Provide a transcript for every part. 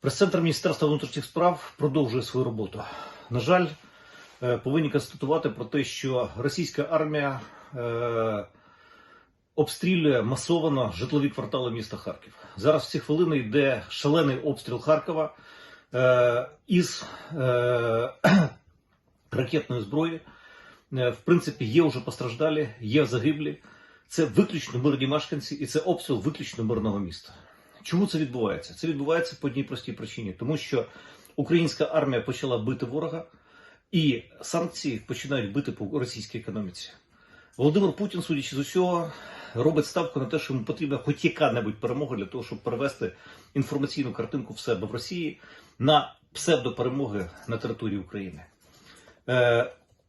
Прес-центр Міністерства внутрішніх справ продовжує свою роботу. На жаль, повинні констатувати про те, що російська армія обстрілює масово житлові квартали міста Харків. Зараз в ці хвилини йде шалений обстріл Харкова із ракетної зброї. В принципі, є вже постраждалі, є загиблі. Це виключно мирні мешканці і це обстріл виключно мирного міста. Чому це відбувається? Це відбувається по одній простій причині. Тому що українська армія почала бити ворога, і санкції починають бити по російській економіці. Володимир Путін, судячи з усього, робить ставку на те, що йому потрібна хоч яка-небудь перемога для того, щоб перевести інформаційну картинку в себе в Росії на псевдоперемоги на території України.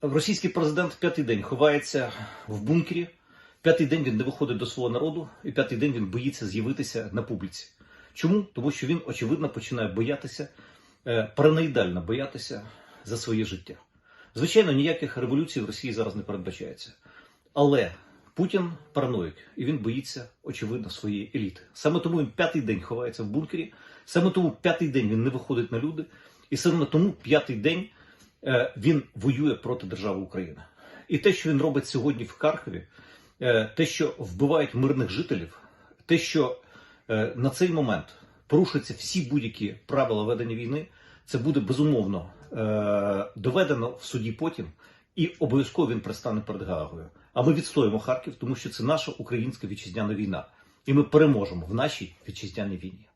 Російський президент п'ятий день ховається в бункері, п'ятий день він не виходить до свого народу, і п'ятий день він боїться з'явитися на публіці. Чому? Тому що він, очевидно, починає боятися, параноїдально боятися за своє життя. Звичайно, ніяких революцій в Росії зараз не передбачається. Але Путін параноїк, і він боїться, очевидно, своєї еліти. Саме тому він п'ятий день ховається в бункері, саме тому п'ятий день він не виходить на люди, і саме тому п'ятий день він воює проти держави Україна. І те, що він робить сьогодні в Харкові, те, що вбивають мирних жителів, те, що на цей момент порушуються всі будь-які правила ведення війни, це буде безумовно доведено в суді потім, і обов'язково він предстане перед Гаагою. А ми відстоїмо Харків, тому що це наша українська вітчизняна війна. І ми переможемо в нашій вітчизняній війні.